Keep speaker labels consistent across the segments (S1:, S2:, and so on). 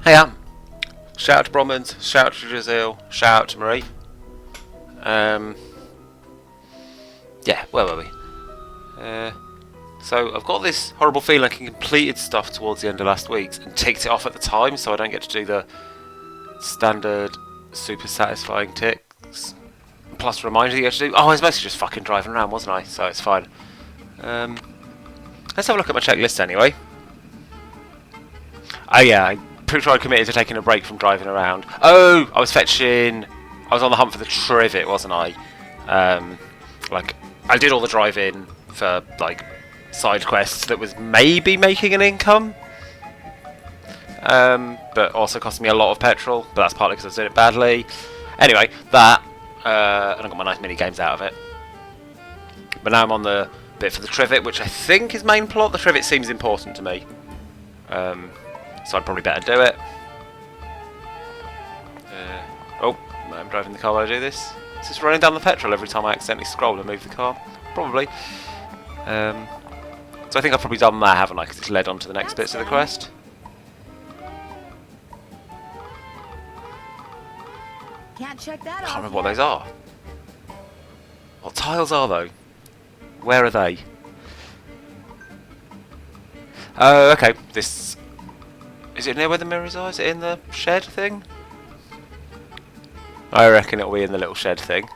S1: Hey, shout out to Bromans, shout out to Jazeel, shout out to Marie. Yeah, where were we? So I've got this horrible feeling I completed stuff towards the end of last week's and ticked it off at the time, so I don't get to do the standard super satisfying ticks. Plus reminder you get to do. Oh, I was mostly just fucking driving around, wasn't I? So it's fine. Let's have a look at my checklist anyway. Oh yeah, I'm pretty sure I committed to taking a break from driving around. Oh, I was on the hunt for the trivet, wasn't I? I did all the driving for like side quests that was maybe making an income, but also costing me a lot of petrol. But that's partly because I was doing it badly. Anyway, that and I got my nice mini games out of it. But now I'm on the bit for the trivet, which I think is main plot. The trivet seems important to me, so I'd probably better do it. Oh, I'm driving the car while I do this. Is this running down the petrol every time I accidentally scroll and move the car? Probably. So I think I've probably done that, haven't I? Because it's led on to the next bits of the quest.
S2: Can't check that off.
S1: Can't remember what those are. What tiles are though? Where are they? Oh, okay. This is it near where the mirrors are? Is it in the shed thing? I reckon it'll be in the little shed thing.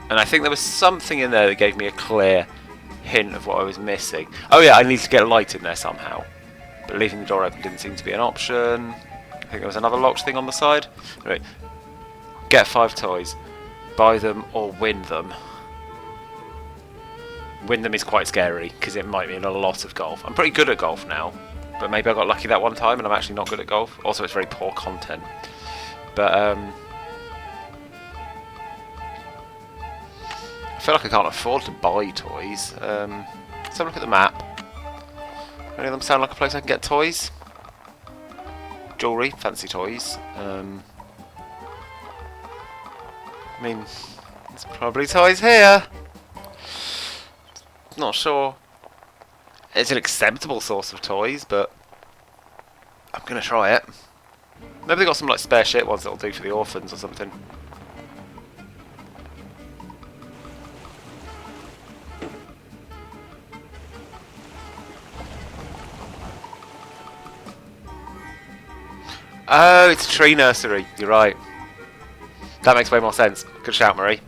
S1: And I think there was something in there that gave me a clear hint of what I was missing. Oh yeah, I need to get a light in there somehow. But leaving the door open didn't seem to be an option. I think there was another locked thing on the side. Anyway, get 5 toys. Buy them or win them. Win them is quite scary, because it might mean a lot of golf. I'm pretty good at golf now, but maybe I got lucky that one time and I'm actually not good at golf. Also, it's very poor content. But, I feel like I can't afford to buy toys. Let's have a look at the map. Any of them sound like a place I can get toys? Jewellery, fancy toys. I mean, there's probably toys here. Not sure. It's an acceptable source of toys, but I'm gonna try it. Maybe they got some like spare shit ones that'll do for the orphans or something. Oh, it's a tree nursery. You're right. That makes way more sense. Good shout, Marie.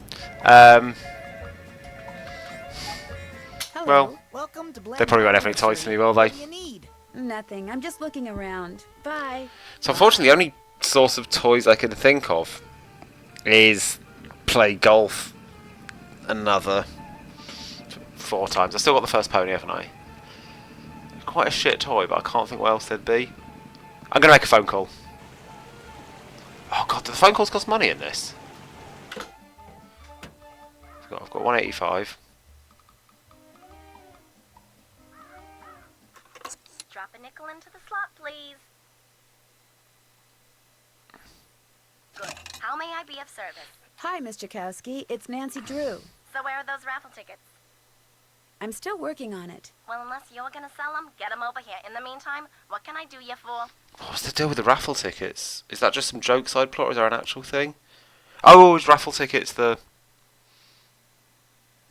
S1: Well,
S2: Welcome to
S1: they probably won't have any toys for me, will they?
S2: What do you need? Nothing. I'm just looking around. Bye.
S1: So unfortunately, the only source of toys I can think of is play golf another 4 times. I still got the first pony, haven't I? Quite a shit toy, but I can't think what else there'd be. I'm going to make a phone call. Oh god, do the phone calls cost money in this? I've got 185.
S3: Drop a nickel into the slot, please. Good. How may I be of service?
S2: Hi, Miss Jakowski. It's Nancy Drew.
S3: So where are those raffle tickets?
S2: I'm still working on it.
S3: Well, unless you're gonna sell them, get them over here. In the meantime, what can I do you for?
S1: What's the deal with the raffle tickets? Is that just some joke side plot, or is there an actual thing? Oh, is raffle tickets the...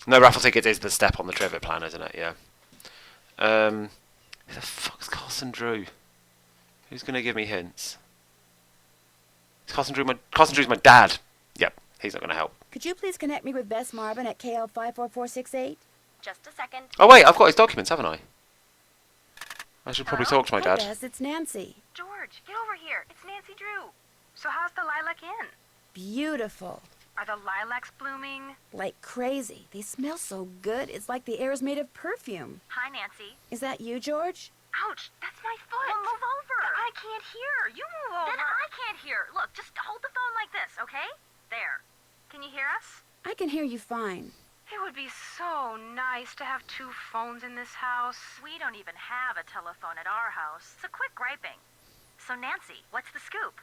S1: No, raffle tickets is the step on the trivet plan, isn't it? Yeah. Who the fuck's Carson Drew? Who's gonna give me hints? Is Carson Drew's my dad. Yep, he's not gonna help.
S2: Could you please connect me with Bess Marvin at KL54468?
S3: Just a second.
S1: Oh wait, I've got his documents, haven't I? I should probably
S3: Hello?
S1: talk to my
S2: Hi,
S1: dad.
S2: Bess. It's Nancy.
S4: George, get over here. It's Nancy Drew. So how's the lilac inn?
S2: Beautiful.
S4: Are the lilacs blooming?
S2: Like crazy. They smell so good. It's like the air is made of perfume.
S4: Hi, Nancy.
S2: Is that you, George?
S4: Ouch, that's my foot.
S3: Well, move over.
S4: But I can't hear. You move over. Then I can't hear. Look, just hold the phone like this, okay? There. Can you hear us?
S2: I can hear you fine.
S4: It would be so nice to have 2 phones in this house.
S3: We don't even have a telephone at our house. So quit griping. So Nancy, what's the scoop?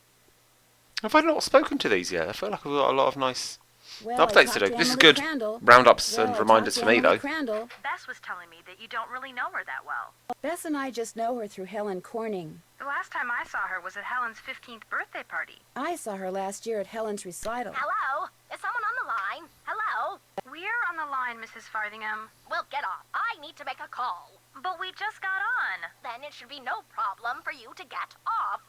S1: Have I not spoken to these yet? I feel like I've got a lot of nice
S2: Well,
S1: Updates
S2: I
S1: to
S2: talked
S1: do. This is
S2: Emily
S1: good.
S2: Crandall.
S1: Roundups
S2: Well,
S1: and
S2: I
S1: reminders
S2: talked
S1: for
S2: to
S1: me,
S2: Emily
S1: though.
S2: Crandall.
S4: Bess was telling me that you don't really know her that well.
S2: Bess and I just know her through Helen Corning.
S4: The last time I saw her was at Helen's 15th birthday party.
S2: I saw her last year at Helen's recital.
S3: Hello? Is someone on the line? Hello?
S4: We're on the line, Mrs. Farthingham.
S3: Well, get off. I need to make a call.
S4: But we just got on.
S3: Then it should be no problem for you to get off.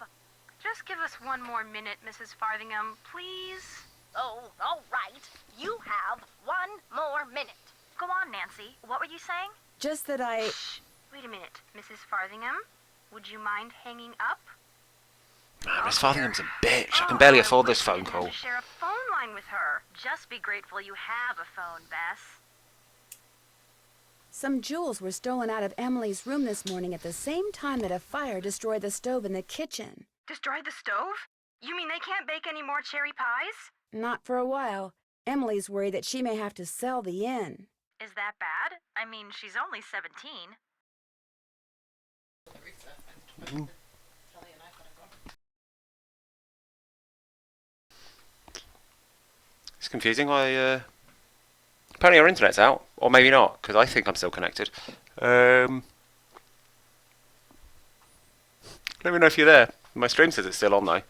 S4: Just give us one more minute, Mrs. Farthingham, please.
S3: Oh, all right. You have 1 more minute.
S4: Go on, Nancy. What were you saying?
S2: Just that I...
S4: Wait a minute, Mrs. Farthingham. Would you mind hanging up?
S1: Man, Miss Farthingham's a bitch. I can barely afford this phone call.
S4: To share a phone line with her. Just be grateful you have a phone, Bess.
S2: Some jewels were stolen out of Emily's room this morning at the same time that a fire destroyed the stove in the kitchen.
S4: Destroyed the stove? You mean they can't bake any more cherry pies?
S2: Not for a while. Emily's worried that she may have to sell the inn.
S4: Is that bad? I mean, she's only 17.
S1: It's confusing. Apparently our internet's out, or maybe not, because I think I'm still connected. Let me know if you're there. My stream says it's still on though.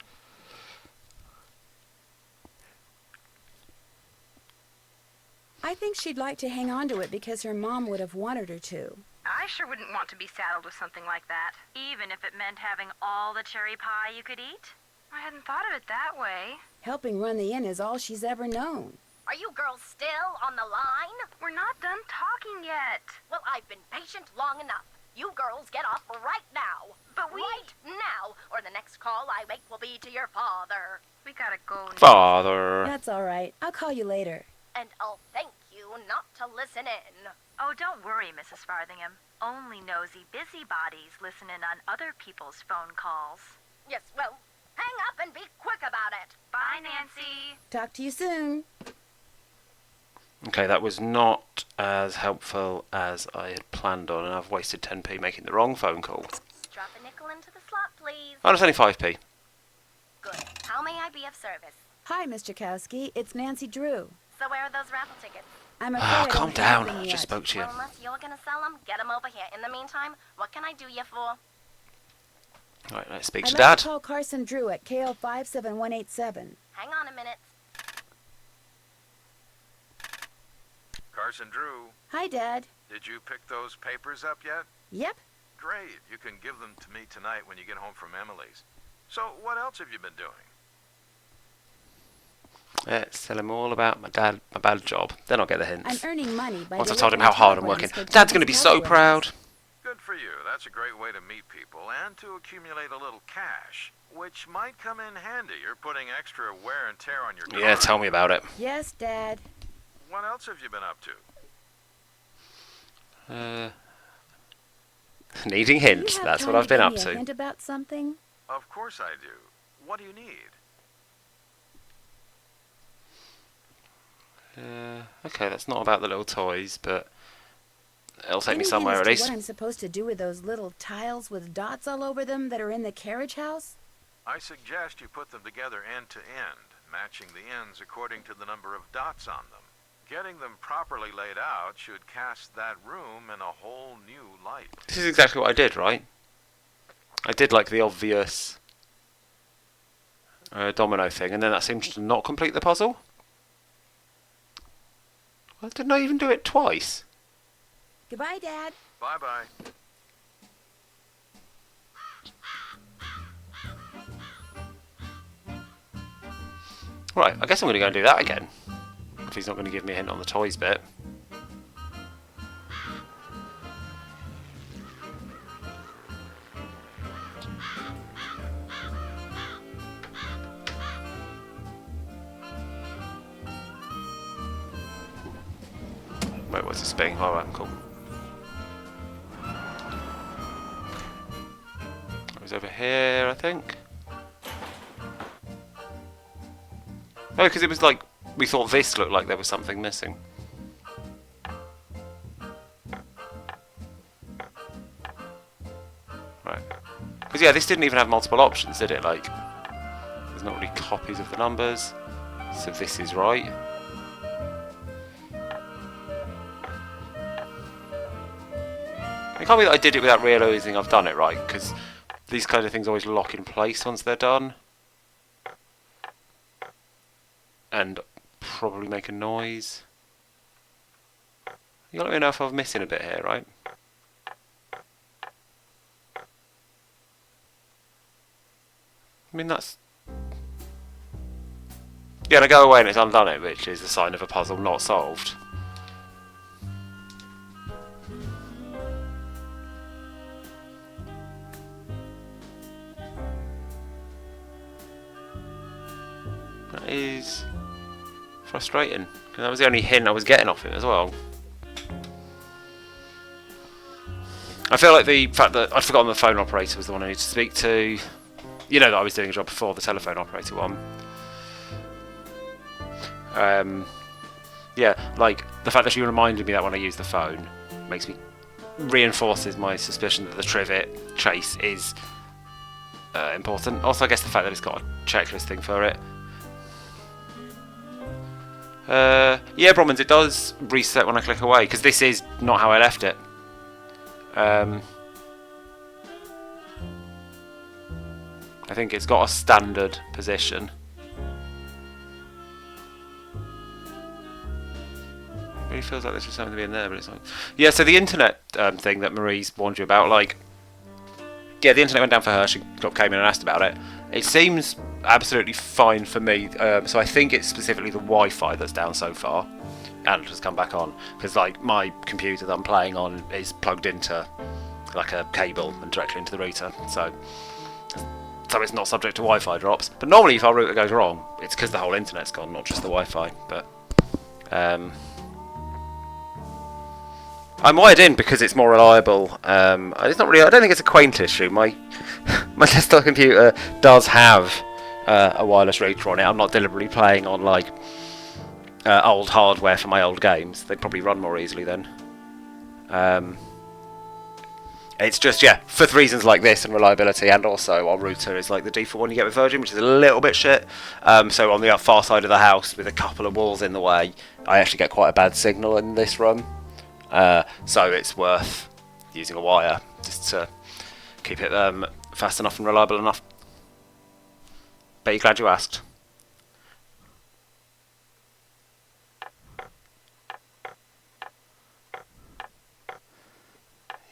S2: I think she'd like to hang on to it because her mom would have wanted her to.
S4: I sure wouldn't want to be saddled with something like that, even if it meant having all the cherry pie you could eat. I hadn't thought of it that way.
S2: Helping run the inn is all she's ever known.
S3: Are you girls still on the line?
S4: We're not done talking yet.
S3: Well, I've been patient long enough. You girls get off right now.
S4: But we...
S3: Right now, or the next call I make will be to your father.
S4: We gotta go now.
S1: Father.
S2: That's all right. I'll call you later.
S3: And I'll thank you not to listen in.
S4: Oh, don't worry, Mrs. Farthingham. Only nosy busybodies listen in on other people's phone calls.
S3: Yes, well, hang up and be quick about it.
S4: Bye, Nancy.
S2: Talk to you soon.
S1: Okay, that was not as helpful as I had planned on, and I've wasted 10p making the wrong phone call.
S3: Drop a nickel into the slot, please.
S1: Oh, it's only 5p.
S3: Good. How may I be of service?
S2: Hi, Miss Jakowski. It's Nancy Drew.
S3: So where are those raffle tickets?
S2: I'm afraid
S1: Ah,
S2: I
S1: calm
S2: don't have
S1: down.
S2: them
S1: I
S2: yet.
S1: just spoke to you.
S3: Well, unless you're gonna sell them, get them over here. In the meantime, what can I do you for?
S1: Right, let's speak
S2: I'd
S1: to
S2: like
S1: Dad.
S2: to call Carson Drew at KO 57187.
S3: Hang on a minute.
S5: Carson Drew,
S2: Hi, Dad.
S5: did you pick those papers up yet?
S2: Yep.
S5: Great. You can give them to me tonight when you get home from Emily's. So, what else have you been doing?
S1: Let's tell him all about my bad job. Then I'll get the
S2: I'm
S1: hints.
S2: earning money by
S1: Once I told him
S2: delivering
S1: how hard I'm working.
S2: telegrams for
S1: Dad's going to
S2: Texas
S1: be so
S2: telegrams.
S1: proud.
S5: Good for you. That's a great way to meet people and to accumulate a little cash, which might come in handy. You're putting extra wear and tear on your car.
S1: Yeah, tell me about it.
S2: Yes, Dad.
S5: What else have you been up to?
S1: Needing
S2: Do you
S1: hints.
S2: have
S1: That's
S2: time
S1: what I've been
S2: give
S1: up
S2: me a
S1: to.
S2: hint about something?
S5: Of course I do. What do you need?
S1: Okay, that's not about the little toys, but it'll take me
S2: Any
S1: somewhere
S2: hint
S1: at
S2: as to
S1: least.
S2: what I'm supposed to do with those little tiles with dots all over them that are in the carriage house?
S5: I suggest you put them together end to end, matching the ends according to the number of dots on them. Getting them properly laid out should cast that room in a whole new light.
S1: This is exactly what I did, right? I did like the obvious domino thing, and then that seems to not complete the puzzle. Well, didn't I even do it twice?
S2: Goodbye, Dad.
S5: Bye-bye.
S1: Right, I guess I'm going to go and do that again. If he's not going to give me a hint on the toys bit. Wait, what's this being? Alright, cool. It was over here, I think. Oh, because it was like, we thought this looked like there was something missing. Right. Because yeah, this didn't even have multiple options, did it? Like, there's not really copies of the numbers. So this is right. It can't be that I did it without realising I've done it right, because these kind of things always lock in place once they're done. And probably make a noise. You let me know if I'm missing a bit here, right? I mean, that's... Yeah, and I go away and it's undone it, which is a sign of a puzzle not solved. That is frustrating, because that was the only hint I was getting off it as well. I feel like the fact that I'd forgotten the phone operator was the one I needed to speak to. You know that I was doing a job before the telephone operator one. Yeah, like the fact that she reminded me that when I use the phone reinforces my suspicion that the trivet chase is important. Also, I guess the fact that it's got a checklist thing for it. Yeah, Bromans, it does reset when I click away, because this is not how I left it. I think it's got a standard position. It really feels like there's just something to be in there, but it's like... Yeah, so the internet thing that Marie's warned you about, like... Yeah, the internet went down for her, she came in and asked about it. It seems absolutely fine for me, so I think it's specifically the Wi-Fi that's down so far, and has come back on, because like my computer that I'm playing on is plugged into like a cable and directly into the router, so it's not subject to Wi-Fi drops. But normally if our router goes wrong, it's because the whole internet's gone, not just the Wi-Fi. But I'm wired in because it's more reliable. It's not really. I don't think it's a quaint issue. My desktop computer does have a wireless router on it. I'm not deliberately playing on like old hardware for my old games. They'd probably run more easily then. It's just, yeah, for reasons like this and reliability, and also our router is like the default one you get with Virgin, which is a little bit shit. So on the far side of the house, with a couple of walls in the way, I actually get quite a bad signal in this room. So it's worth using a wire just to keep it fast enough and reliable enough. Bet you're glad you asked.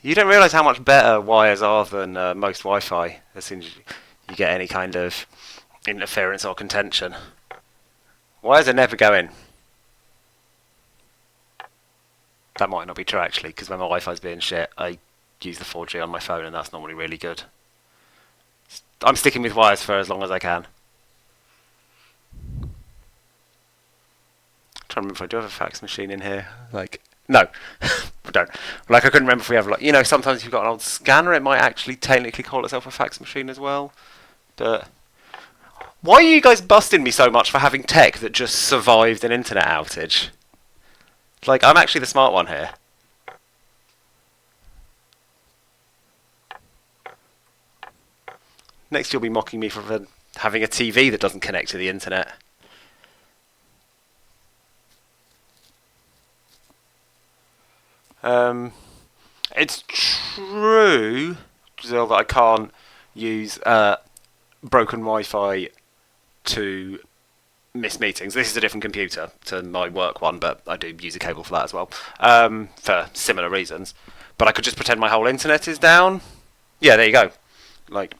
S1: You don't realise how much better wires are than most Wi-Fi as soon as you get any kind of interference or contention. Wires are never going. That might not be true actually, because when my Wi-Fi's being shit, I use the 4G on my phone and that's normally really good. I'm sticking with wires for as long as I can. I'm trying to remember if I do have a fax machine in here. Like, no, I don't. Like, I couldn't remember if we have, like, you know, sometimes if you've got an old scanner, it might actually technically call itself a fax machine as well. But why are you guys busting me so much for having tech that just survived an internet outage? Like, I'm actually the smart one here. Next you'll be mocking me for having a TV that doesn't connect to the internet. It's true, Giselle, that I can't use broken Wi-Fi to miss meetings. This is a different computer to my work one, but I do use a cable for that as well, for similar reasons. But I could just pretend my whole internet is down. Yeah, there you go. Like,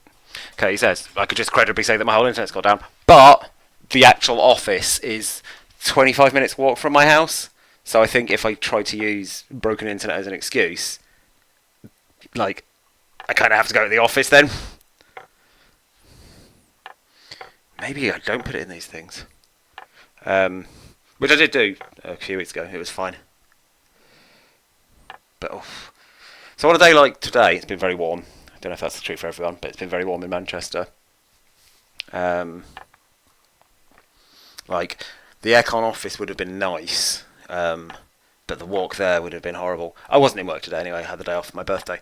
S1: okay, he says, I could just credibly say that my whole internet's got down, but the actual office is 25 minutes walk from my house. So I think if I try to use broken internet as an excuse, like, I kind of have to go to the office then. Maybe I don't put it in these things. Which I did do a few weeks ago. It was fine. But, oh. So on a day like today, it's been very warm. I don't know if that's true for everyone, but it's been very warm in Manchester. Like, the aircon office would have been nice. But the walk there would have been horrible. I wasn't in work today anyway. I had the day off for my birthday.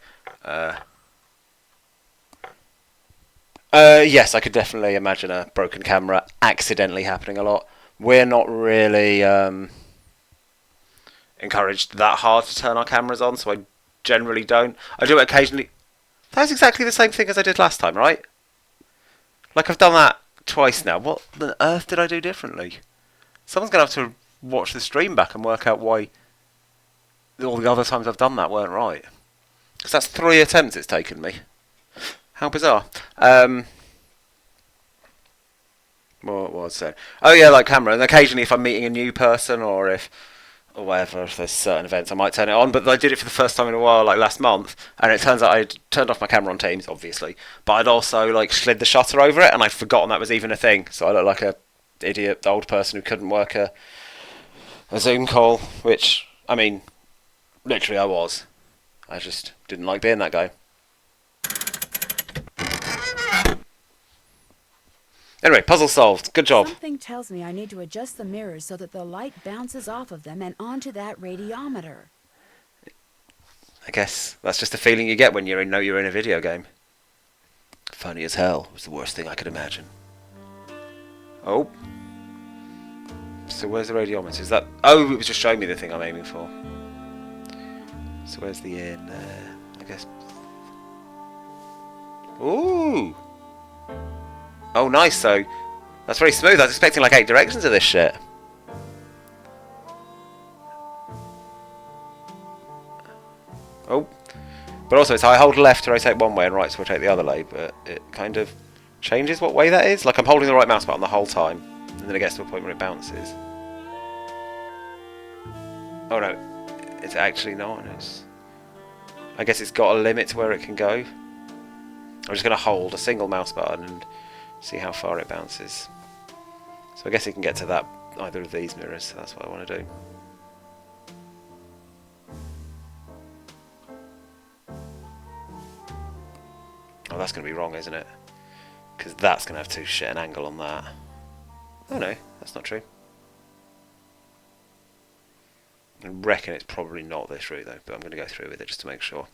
S1: Yes, I could definitely imagine a broken camera accidentally happening a lot. We're not really encouraged that hard to turn our cameras on, so I generally don't. I do it occasionally. That was exactly the same thing as I did last time, right? Like, I've done that twice now. What on earth did I do differently? Someone's going to have to watch the stream back and work out why all the other times I've done that weren't right. Because that's 3 attempts it's taken me. How bizarre. What was it? Oh yeah, like camera. And occasionally if I'm meeting a new person or whatever, if there's certain events, I might turn it on. But I did it for the first time in a while, like last month, and it turns out I'd turned off my camera on Teams, obviously, but I'd also like slid the shutter over it, and I'd forgotten that was even a thing. So I looked like a idiot old person who couldn't work a Zoom call, which, I mean, literally I was. I just didn't like being that guy. Anyway, puzzle solved. Good job.
S2: Something tells me I need to adjust the mirrors so that the light bounces off of them and onto that radiometer.
S1: I guess that's just the feeling you get when you know you're in a video game. Funny as hell was the worst thing I could imagine. Oh. So where's the radiometer? Is that... Oh, it was just showing me the thing I'm aiming for. So where's the in there? I guess... Ooh! Oh, nice. So that's very smooth. I was expecting like 8 directions of this shit. Oh. But also, it's I hold left to rotate one way and right to rotate the other way, but it kind of changes what way that is. Like I'm holding the right mouse button the whole time, and then it gets to a point where it bounces. Oh no, it's actually not. I guess it's got a limit to where it can go. I'm just going to hold a single mouse button and see how far it bounces. So I guess it can get to that either of these mirrors, so that's what I want to do. Oh, that's going to be wrong, isn't it? Because that's going to have too shit an angle on that. Oh no, that's not true. I reckon it's probably not this route though, but I'm going to go through with it just to make sure.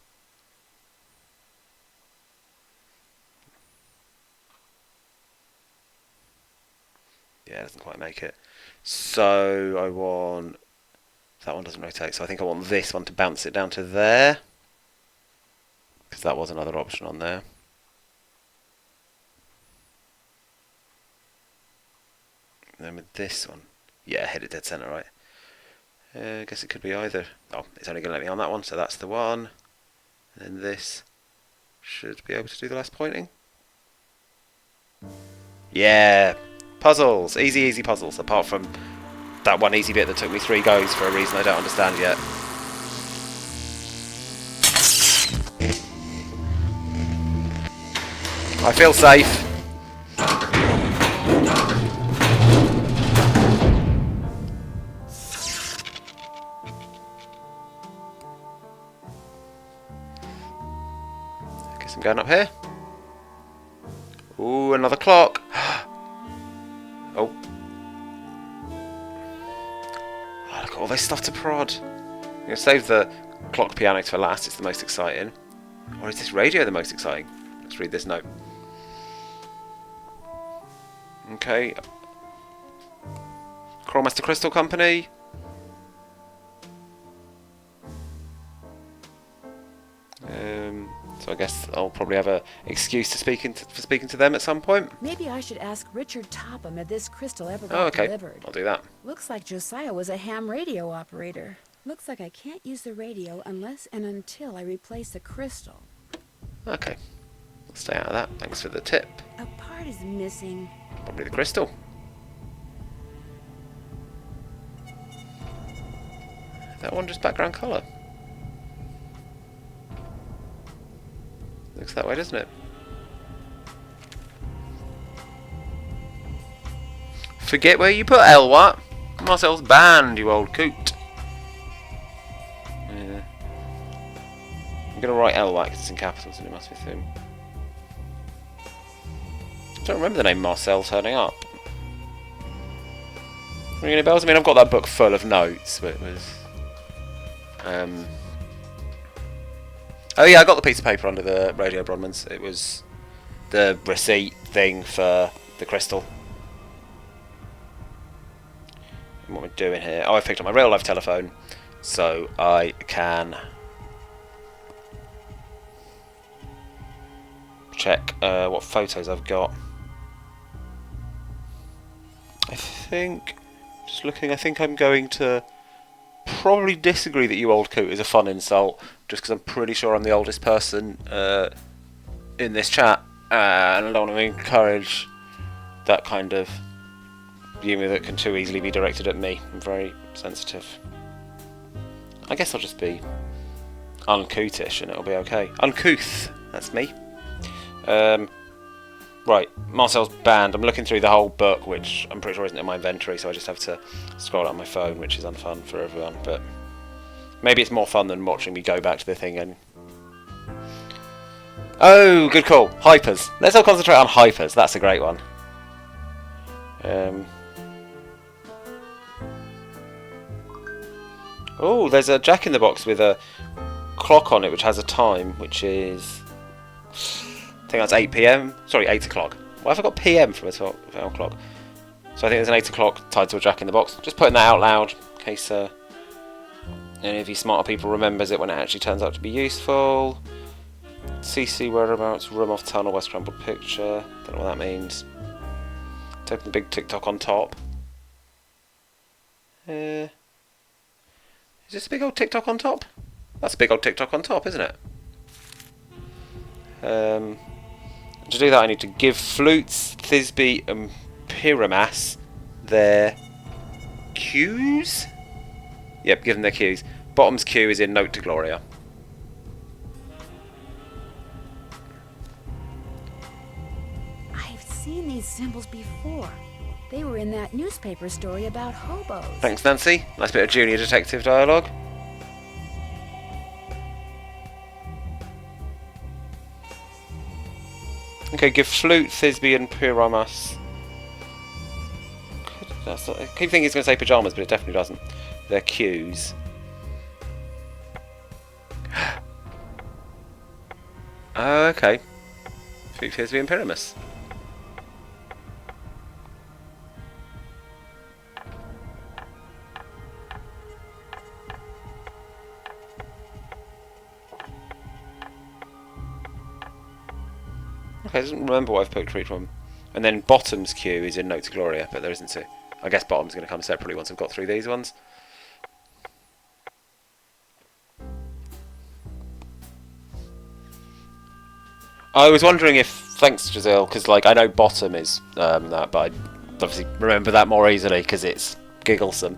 S1: Yeah, it doesn't quite make it. So I want... That one doesn't rotate, so I think I want this one to bounce it down to there. Because that was another option on there. And then with this one... Yeah, hit it dead centre, right. I guess it could be either. Oh, it's only going to let me on that one, so that's the one. And then this should be able to do the last pointing. Yeah! Puzzles! Easy, easy puzzles, apart from that one easy bit that took me 3 goes for a reason I don't understand yet. I feel safe. I guess I'm going up here. Ooh, another clock. Oh. Oh, look at all this stuff to prod. I'm going to save the clock piano for last, it's the most exciting. Or is this radio the most exciting? Let's read this note. Okay. Crawlmaster Crystal Company. So I guess I'll probably have an excuse to for speaking to them at some point.
S2: Maybe I should ask Richard Topham if this crystal ever
S1: Oh,
S2: got
S1: okay.
S2: delivered.
S1: I'll do that.
S2: Looks like Josiah was a ham radio operator. Looks like I can't use the radio unless and until I replace the crystal.
S1: Okay. I'll stay out of that. Thanks for the tip.
S2: A part is missing.
S1: Probably the crystal. That one just background colour. Looks that way, doesn't it? Forget where you put Elwat. Marcel's banned, you old coot. Yeah. I'm going to write Elwat because it's in capitals and it must be through. I don't remember the name Marcel turning up. Ring any bells? I mean, I've got that book full of notes, but it was... Oh yeah, I got the piece of paper under the Radio Bronmans. It was the receipt thing for the crystal. And what we're doing here... Oh, I picked up my real life telephone, so I can check what photos I've got. I think, just looking, I think I'm going to probably disagree that you old coot is a fun insult, just because I'm pretty sure I'm the oldest person in this chat, and I don't want to encourage that kind of humour that can too easily be directed at me. I'm very sensitive. I guess I'll just be uncouth-ish and it'll be okay. Uncouth, that's me. Right, Marcel's Band. I'm looking through the whole book, which I'm pretty sure isn't in my inventory, so I just have to scroll it on my phone, which is unfun for everyone, but maybe it's more fun than watching me go back to the thing and... Oh, good call. Hypers. Let's all concentrate on hypers. That's a great one. Oh, there's a Jack in the Box with a clock on it, which has a time, which is... I think that's 8 PM. Sorry, 8 o'clock. Why have I got PM from a 12 o'clock? So I think there's an 8 o'clock tied to a Jack in the Box. Just putting that out loud, in case any of you smarter people remembers it when it actually turns out to be useful. CC whereabouts, room off tunnel, West Crumpled picture. Don't know what that means. Typing the big TikTok on top. Is this a big old TikTok on top? That's a big old TikTok on top, isn't it? To do that, I need to give Flutes, Thisbe, and Pyramas their cues. Yep, give them their cues. Bottom's cue is in Note to Gloria.
S2: I've seen these symbols before. They were in that newspaper story about hobos.
S1: Thanks, Nancy. Nice bit of junior detective dialogue. Okay, give Flute, Thisbe, and Pyramas. I keep thinking it's going to say pyjamas, but it definitely doesn't. Their cues. Oh, okay. Flute, Thisbe, and Pyramus. Okay, I don't remember what I've put for each one. And then Bottom's cue is in Note to Gloria, but there isn't two. I guess Bottom's going to come separately once I've got through these ones. I was wondering if, thanks Giselle, because like I know Bottom is that, but I obviously remember that more easily because it's gigglesome.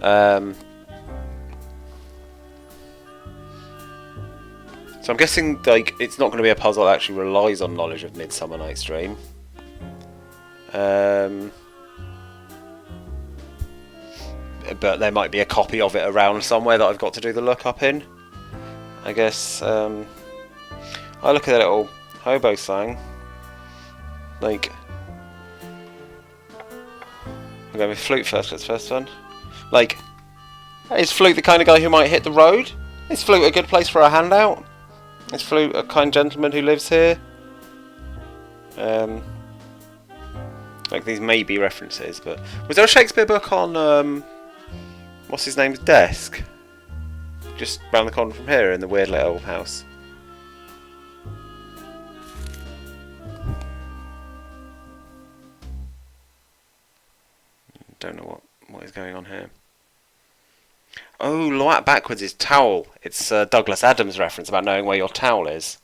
S1: So I'm guessing like it's not going to be a puzzle that actually relies on knowledge of Midsummer Night's Dream. But there might be a copy of it around somewhere that I've got to do the lookup in. I guess I look at that little hobo thing. Like, I'm going with Flute first. That's the first one. Like, is Flute the kind of guy who might hit the road? Is Flute a good place for a handout? Is Flute a kind gentleman who lives here? Like these may be references, but was there a Shakespeare book on what's his name's desk? Just round the corner from here in the weird little house. Don't know what is going on here. Oh, Loat backwards is towel. It's a Douglas Adams reference about knowing where your towel is.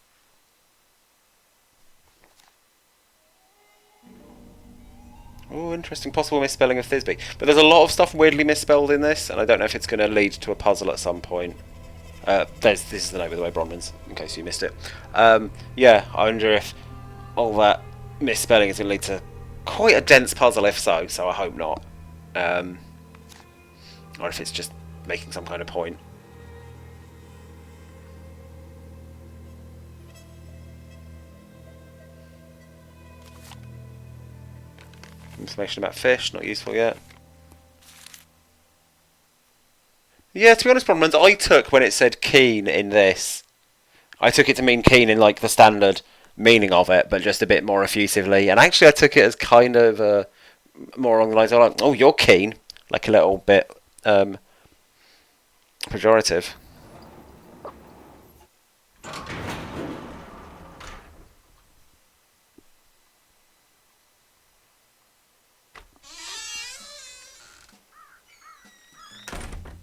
S1: Oh, interesting. Possible misspelling of Thisbe. But there's a lot of stuff weirdly misspelled in this, and I don't know if it's going to lead to a puzzle at some point. This is the note with the way Bronwyn's, in case you missed it. Yeah, I wonder if all that misspelling is going to lead to quite a dense puzzle, if so I hope not. Or if it's just making some kind of point. Information about fish, not useful yet. Yeah, to be honest, Bronwyn, I took when it said keen in this, I took it to mean keen in like the standard meaning of it, but just a bit more effusively. And actually I took it as kind of more along the lines of like, oh, you're keen, like a little bit pejorative.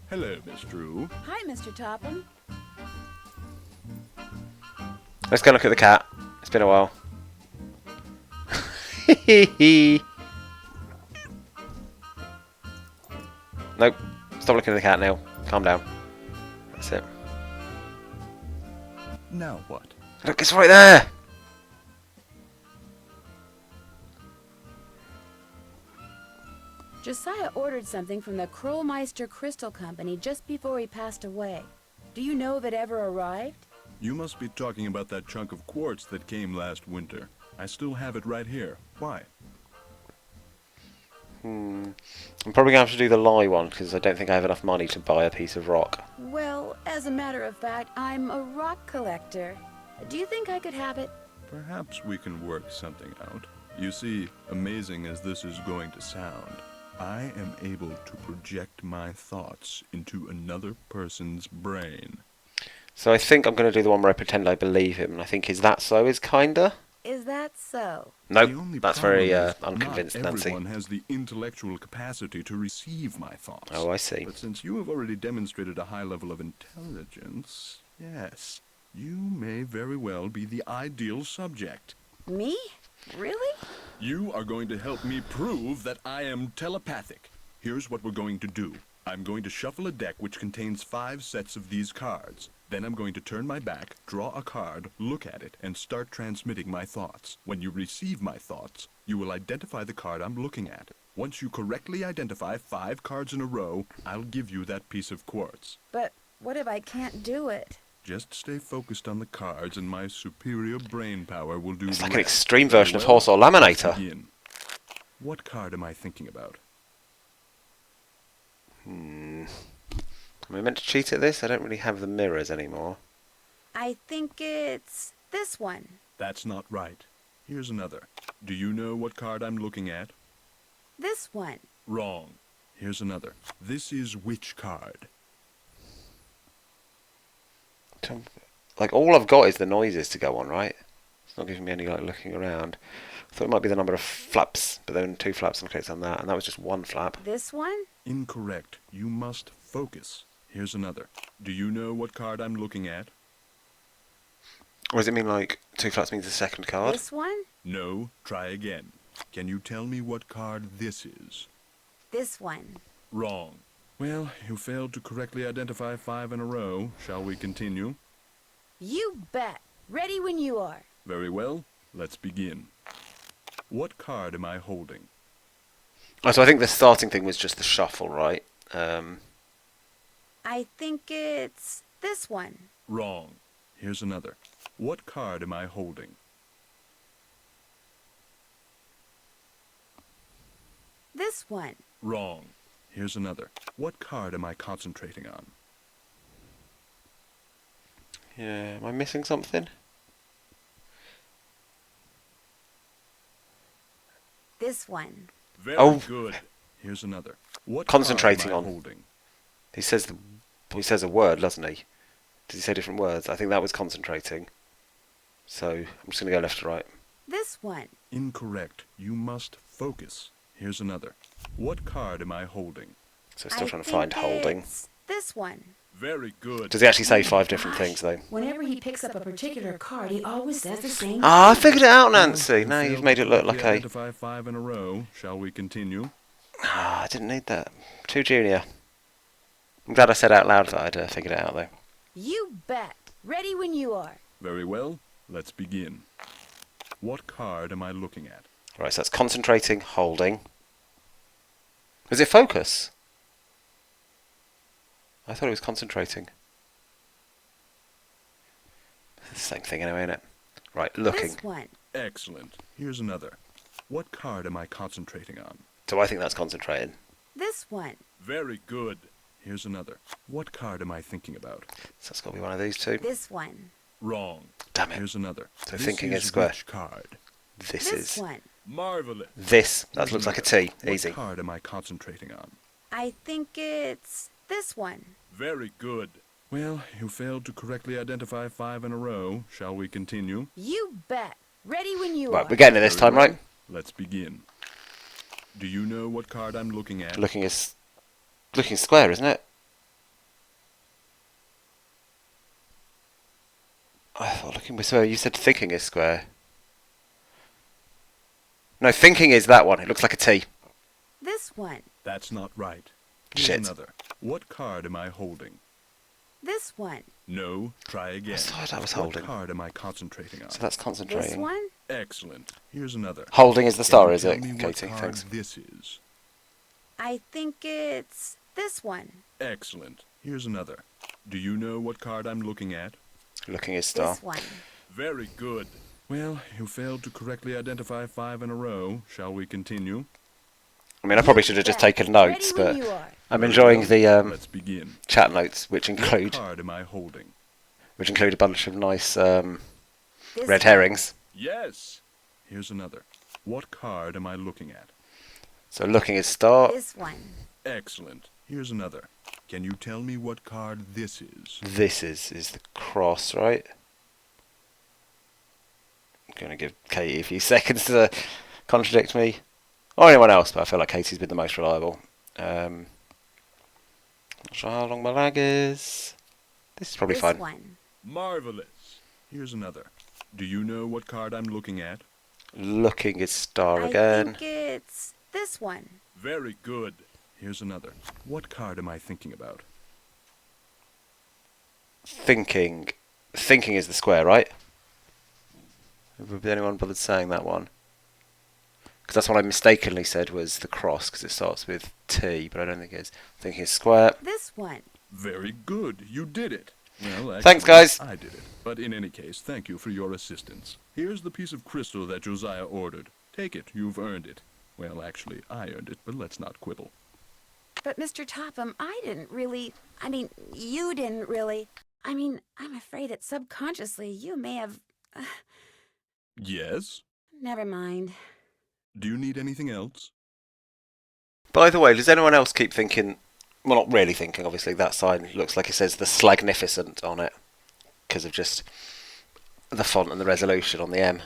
S6: Hello, Miss Drew.
S2: Hi, Mr. Topham.
S1: Let's go look at the cat. It's been a while. Nope. Stop looking at the cat, Neil. Calm down. That's it.
S6: Now what?
S1: Look, it's right there!
S2: Josiah ordered something from the Krollmeister Crystal Company just before he passed away. Do you know if it ever arrived?
S6: You must be talking about that chunk of quartz that came last winter. I still have it right here. Why?
S1: I'm probably going to have to do the lie one, because I don't think I have enough money to buy a piece of rock.
S2: Well, as a matter of fact, I'm a rock collector. Do you think I could have it?
S6: Perhaps we can work something out. You see, amazing as this is going to sound, I am able to project my thoughts into another person's brain.
S1: So I think I'm going to do the one where I pretend I believe him, and I think, is that so, is kinda?
S2: Is that so?
S6: The
S1: Nope,
S6: only
S1: that's
S6: problem
S1: very
S6: is
S1: unconvinced,
S6: not
S1: Nancy.
S6: everyone has the intellectual capacity to receive my thoughts.
S1: Oh, I see.
S6: But since you have already demonstrated a high level of intelligence, yes, you may very well be the ideal subject.
S2: Me? Really?
S6: You are going to help me prove that I am telepathic. Here's what we're going to do. I'm going to shuffle a deck which contains 5 sets of these cards. Then I'm going to turn my back, draw a card, look at it, and start transmitting my thoughts. When you receive my thoughts, you will identify the card I'm looking at. Once you correctly identify 5 cards in a row, I'll give you that piece of quartz.
S2: But what if I can't do it?
S6: Just stay focused on the cards and my superior brain power will do
S1: It's
S6: the
S1: like an
S6: rest.
S1: extreme version of
S6: Well,
S1: Horse or Laminator.
S6: begin. What card am I thinking about?
S1: Am I meant to cheat at this? I don't really have the mirrors anymore.
S2: I think it's this one.
S6: That's not right. Here's another. Do you know what card I'm looking at?
S2: This one.
S6: Wrong. Here's another. This is which card?
S1: Like, all I've got is the noises to go on, right? It's not giving me any, like, looking around. I thought it might be the number of flaps, but then 2 flaps and clicked on that, and that was just 1 flap.
S2: This one?
S6: Incorrect. You must focus. Here's another. Do you know what card I'm looking at?
S1: Or does it mean, like, 2 flaps means the second card?
S2: This one?
S6: No. Try again. Can you tell me what card this is?
S2: This one.
S6: Wrong. Well, you failed to correctly identify 5 in a row. Shall we continue?
S2: You bet. Ready when you are.
S6: Very well. Let's begin. What card am I holding?
S1: Oh, so I think the starting thing was just the shuffle, right?
S2: I think it's this one.
S6: Wrong. Here's another. What card am I holding?
S2: This one.
S6: Wrong. Here's another. What card am I concentrating on?
S1: Yeah, am I missing something?
S2: This one.
S6: Very
S1: Oh.
S6: good. Here's another. What
S1: Concentrating
S6: card am I
S1: on.
S6: holding?
S1: He says a word, doesn't he? Does he say different words? I think that was concentrating. So I'm just going to go left to right.
S2: This one.
S6: Incorrect. You must focus. Here's another. What card am I holding?
S1: So still
S2: I
S1: trying to
S2: think
S1: find holding.
S2: it's this one.
S6: Very good.
S1: Does he actually say 5 different things though?
S2: Whenever he picks up a particular card, he always says the same.
S1: Ah, I figured it out,
S6: Well,
S1: Nancy.
S6: you
S1: Now
S6: failed
S1: you've
S6: to
S1: made it look
S6: correctly
S1: like a...
S6: Identify 5 in a row. Shall we continue?
S1: Ah, I didn't need that. Too junior. I'm glad I said out loud that I'd figured it out though.
S2: You bet. Ready when you are.
S6: Very well. Let's begin. What card am I looking at?
S1: Right, so that's concentrating, holding. Was it focus? I thought it was concentrating. It's the same thing anyway, isn't it? Right, looking.
S2: This one.
S6: Excellent. Here's another. What card am I concentrating on?
S1: So I think that's concentrating.
S2: This one.
S6: Very good. Here's another. What card am I thinking about?
S1: So it's got to be one of these two.
S2: This one.
S6: Wrong.
S1: Damn it.
S6: Here's another.
S1: So
S6: This
S1: thinking
S6: is
S1: it's square.
S6: which card?
S1: This
S2: This
S1: is.
S2: one.
S6: Marvelous.
S1: This. That
S6: Here's
S1: looks like a
S6: another.
S1: T. Easy.
S6: What card am I concentrating on?
S2: I think it's this one.
S6: Very good. Well, you failed to correctly identify 5 in a row. Shall we continue?
S2: You bet. Ready when you
S1: Right,
S2: are.
S1: we're getting it this
S6: Very
S1: time,
S6: well.
S1: right?
S6: Let's begin. Do you know what card I'm looking at?
S1: Looking square, isn't it? So you said thinking is square. No, thinking is that one. It looks like a T.
S2: This one.
S6: That's not right. Here's
S1: Shit.
S6: another. What card am I holding?
S2: This one.
S6: No, try again.
S1: I thought I was
S6: What
S1: holding.
S6: card am I concentrating on?
S1: So that's
S2: This
S1: concentrating.
S2: one.
S6: Excellent. Here's another.
S1: Holding is the
S6: Can
S1: star,
S6: you
S1: is
S6: tell
S1: it,
S6: me what
S1: Katie?
S6: card
S1: Thanks.
S6: this is?
S2: I think it's this one.
S6: Excellent. Here's another. Do you know what card I'm looking at?
S1: Looking is star.
S2: This one.
S6: Very good. Well, you failed to correctly identify 5 in a row. Shall we continue?
S1: I mean, I probably should have just taken notes,
S2: Ready when
S1: but
S2: you are.
S1: I'm enjoying the
S6: Let's begin.
S1: chat notes, which
S6: What
S1: include
S6: card am I holding?
S1: a bunch of nice
S2: This
S1: red
S2: one.
S1: herrings.
S6: Yes. Here's another. What card am I looking at?
S1: So looking is star.
S2: This one.
S6: Excellent. Here's another. Can you tell me what card this is?
S1: This is the cross, right? I'm going to give Katie a few seconds to contradict me. Or anyone else, but I feel like Katie's been the most reliable. Not sure how long my lag is. This is probably
S2: This
S1: fine.
S2: one.
S6: Marvelous. Here's another. Do you know what card I'm looking at?
S1: Looking is star
S2: I
S1: again.
S2: think it's this one.
S6: Very good. Here's another. What card am I thinking about?
S1: Thinking is the square, right? Would anyone bothered saying that one? Because that's what I mistakenly said was the cross, because it starts with T, but I don't think it is. Thinking is square.
S2: This one.
S6: Very good. You did it. Well, actually,
S1: Thanks, guys.
S6: I did it. But in any case, thank you for your assistance. Here's the piece of crystal that Josiah ordered. Take it. You've earned it. Well, actually, I earned it, but let's not quibble.
S2: But Mr. Topham, I didn't really. I mean, you didn't really. I mean, I'm afraid that subconsciously you may have.
S6: Yes?
S2: Never mind.
S6: Do you need anything else?
S1: By the way, does anyone else keep thinking, well, not really thinking, obviously, that sign looks like it says the Slagnificent on it, because of just the font and the resolution on the M.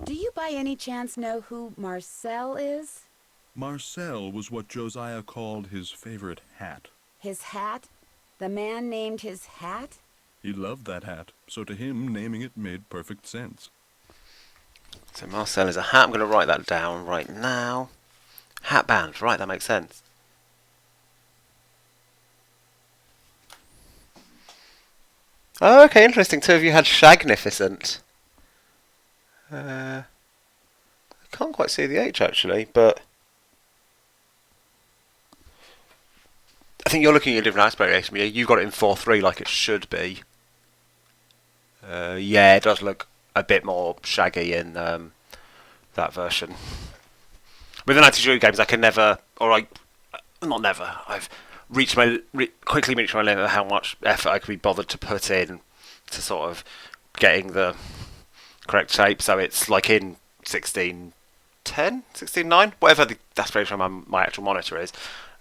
S2: Do you by any chance know who Marcel is?
S6: Marcel was what Josiah called his favorite hat.
S2: His hat? The man named his hat?
S6: He loved that hat, so to him, naming it made perfect sense.
S1: So Marcel is a hat. I'm going to write that down right now. Hat band, right, that makes sense. Oh, okay, interesting. Two of you had Shagnificent. I can't quite see the H actually, but I think you're looking at a different aspect ratio. You've got it in 4:3 like it should be. Yeah, it does look a bit more shaggy in that version. With the 92 games, I can never, not never. I've quickly reached my limit of how much effort I could be bothered to put in to sort of getting the correct shape. So it's like in 16:10, 16:9, whatever the aspect ratio on my actual monitor is,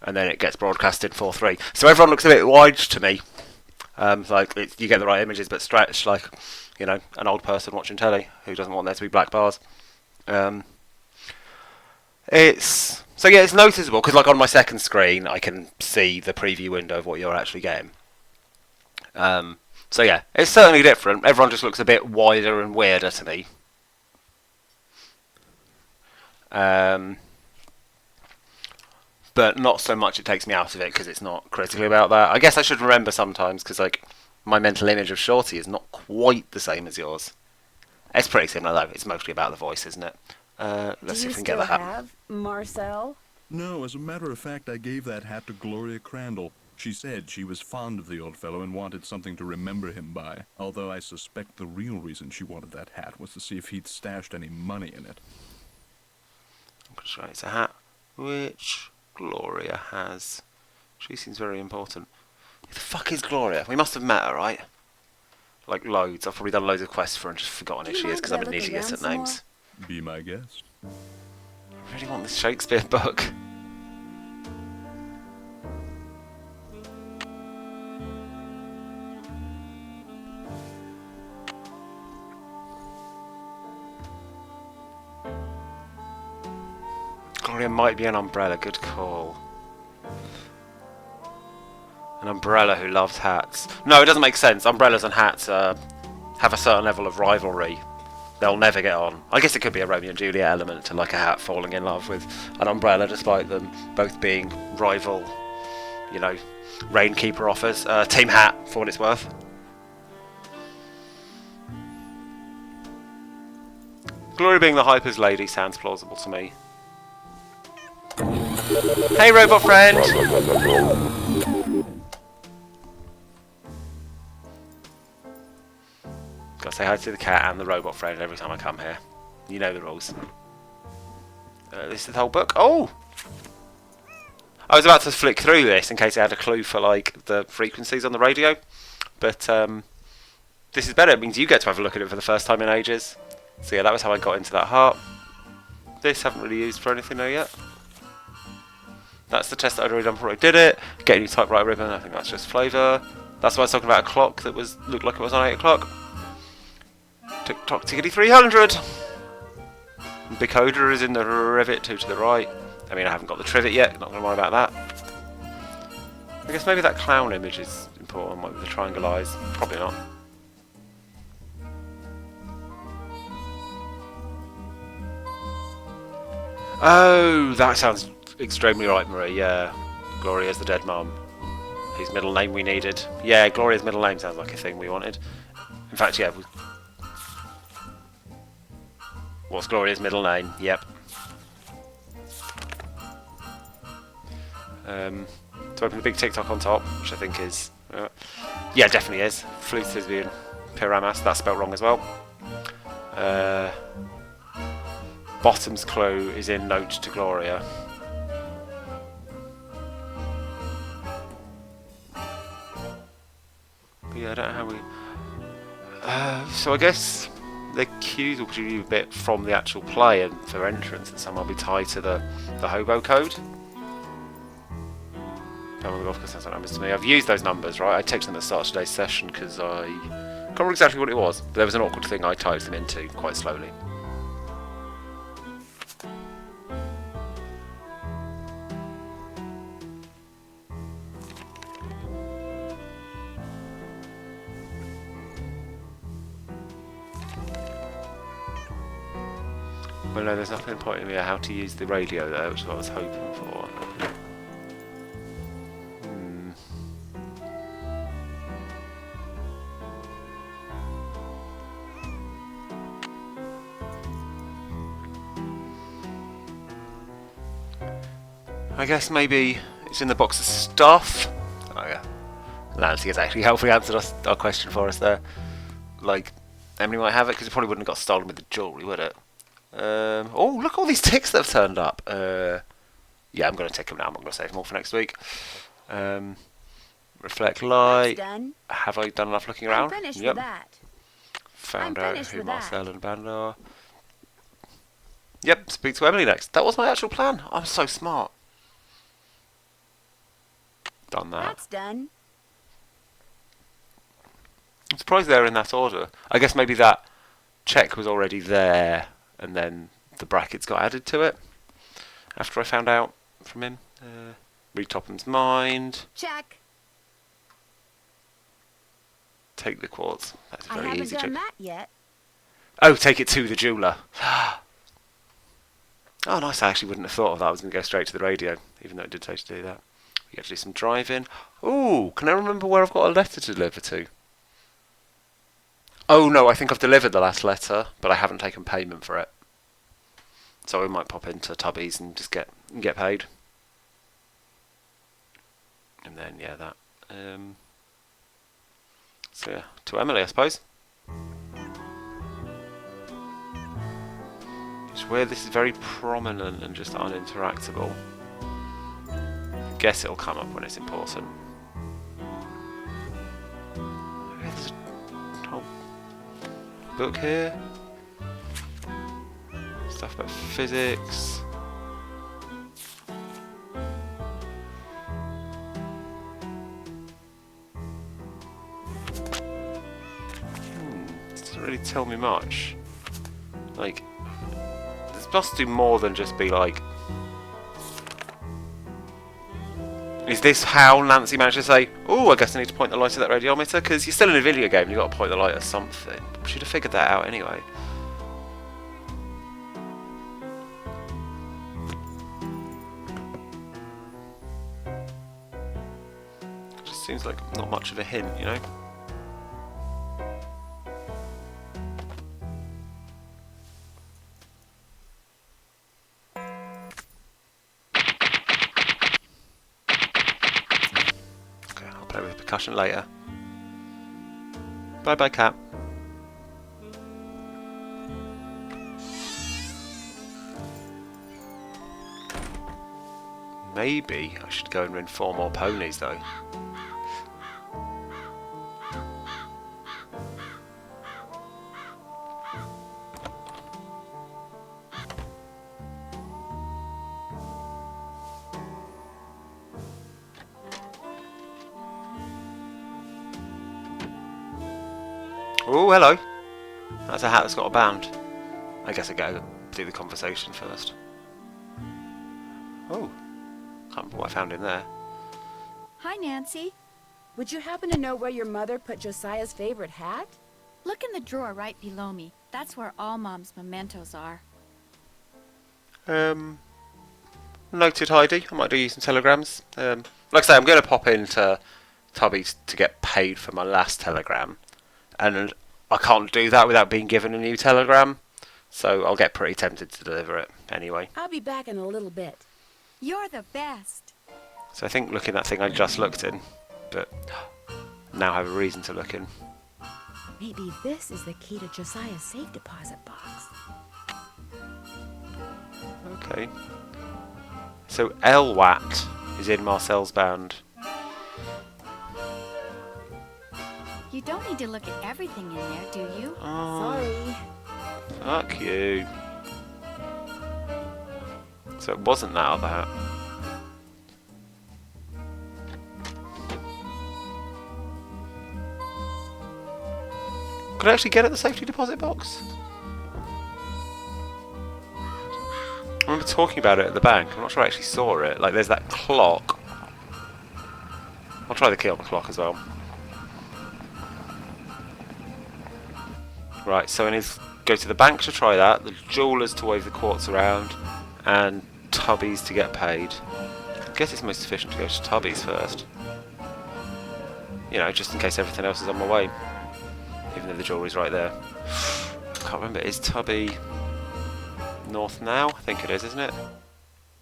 S1: and then it gets broadcast in 4:3. So everyone looks a bit wide to me. You get the right images, but stretched like, an old person watching telly who doesn't want there to be black bars. It's noticeable because on my second screen I can see the preview window of what you're actually getting. It's certainly different. Everyone just looks a bit wider and weirder to me. But not so much it takes me out of it because it's not critically about that. I guess I should remember sometimes because my mental image of Shorty is not quite the same as yours. It's pretty similar though. It's mostly about the voice, isn't it? Let's see if we can get the hat.
S2: Do you still have Marcel?
S6: No, as a matter of fact, I gave that hat to Gloria Crandall. She said she was fond of the old fellow and wanted something to remember him by, although I suspect the real reason she wanted that hat was to see if he'd stashed any money in it.
S1: I'm going to show it's a hat which Gloria has. She seems very important. Who the fuck is Gloria? We must have met her, right? Loads. I've probably done loads of quests for her and just forgotten who she is because I'm an idiot at names.
S6: Be my guest.
S1: I really want this Shakespeare book. Gloria might be an umbrella, good call. An umbrella who loves hats. No, it doesn't make sense. Umbrellas and hats have a certain level of rivalry. They'll never get on. I guess it could be a Romeo and Juliet element to like a hat falling in love with an umbrella, despite them both being rival, you know, Rainkeeper offers. Team Hat, for what it's worth. Gloria being the Hypers lady sounds plausible to me. Hey, robot friend! Gotta say hi to the cat and the robot friend every time I come here. You know the rules. This is the whole book. Oh! I was about to flick through this in case it had a clue for like the frequencies on the radio. But this is better. It means you get to have a look at it for the first time in ages. So yeah, that was how I got into that heart. This haven't really used for anything though yet. That's the test that I'd already done before I did it. Get a new typewriter ribbon, I think that's just flavour. That's why I was talking about a clock that looked like it was on 8 o'clock. Tick-tock tickety 300! Decoder is in the rivet, 2 to the right. I mean, I haven't got the trivet yet, not going to worry about that. I guess maybe that clown image is important, like with the triangle eyes. Probably not. Oh, that sounds extremely right, Marie. Yeah, Gloria's the dead mum. Whose middle name we needed. Yeah, Gloria's middle name sounds like a thing we wanted. In fact, yeah. What's Gloria's middle name? Yep. To open the big TikTok on top, which I think is... yeah, definitely is. Flutisbian Pyramas, that's spelled wrong as well. Bottom's clue is in Note to Gloria. But yeah, I don't know how we... so I guess the cues will be a bit from the actual play and for entrance, and some will be tied to the hobo code. Sounds like numbers to me. I've used those numbers, right? I texted them at the start of today's session because I can't remember exactly what it was, but there was an awkward thing I typed them into quite slowly. Well, no, there's nothing pointing me at how to use the radio there, which is what I was hoping for. I guess maybe it's in the box of stuff. Oh yeah, Nancy has actually helpfully answered our question for us there. Like, Emily might have it because it probably wouldn't have got stolen with the jewellery, would it? Oh, look at all these ticks that have turned up. Yeah, I'm going to tick them now. I'm not going to save them all for next week. Reflect light. Have I done enough looking around?
S2: I'm finished with that.
S1: Found out who Marcel and Band are. Yep, speak to Emily next. That was my actual plan. I'm so smart. Done that.
S2: That's done.
S1: I'm surprised they're in that order. I guess maybe that check was already there and then the brackets got added to it after I found out from him. Read Topham's mind.
S2: Check.
S1: Take the quartz. That's a
S2: I
S1: very
S2: haven't
S1: easy
S2: done
S1: check.
S2: that yet.
S1: Oh, take it to the jeweller. Oh, nice. I actually wouldn't have thought of that. I was going to go straight to the radio, even though it did say to do that. We have to do some driving. Ooh, can I remember where I've got a letter to deliver to? Oh no, I think I've delivered the last letter, but I haven't taken payment for it. So we might pop into Tubby's and just get paid. And then yeah, that. So yeah, to Emily, I suppose. It's weird. This is very prominent and just uninteractable. Guess it'll come up when it's important. There's a whole book here. Stuff about physics. It doesn't really tell me much. Like, this must do more than just be like Is this how Nancy managed to say, oh, I guess I need to point the light at that radiometer? Because you're still in a video game, you've got to point the light at something. Should have figured that out anyway. Just seems like not much of a hint, you know? Play with percussion later. Bye bye, cat. Maybe I should go and win 4 more ponies though. Oh, hello. That's a hat that's got a band. I guess I gotta do the conversation first. Oh, can't remember what I found in there.
S2: Hi, Nancy. Would you happen to know where your mother put Josiah's favorite hat?
S7: Look in the drawer right below me. That's where all Mom's mementos are.
S1: Noted, Heidi. I might do you some telegrams. Like I say, I'm going to pop into Tubby's to get paid for my last telegram. And I can't do that without being given a new telegram. So I'll get pretty tempted to deliver it anyway.
S2: I'll be back in a little bit.
S7: You're the best.
S1: So I think looking at that thing I just looked in. But now I have a reason to look in.
S2: Maybe this is the key to Josiah's safe deposit box.
S1: Okay. So Elwat is in Marcel's band.
S7: You don't need to look at everything in there, do you?
S1: Oh,
S2: Sorry.
S1: fuck you. So it wasn't that other hat. Could I actually get at the safety deposit box? I remember talking about it at the bank. I'm not sure I actually saw it. Like, there's that clock. I'll try the key on the clock as well. Right, so I need to go to the bank to try that, the jewellers to wave the quartz around, and Tubby's to get paid. I guess it's most efficient to go to Tubby's first. You know, just in case everything else is on my way. Even though the jewellery's right there. I can't remember, is Tubby north now? I think it is, isn't it?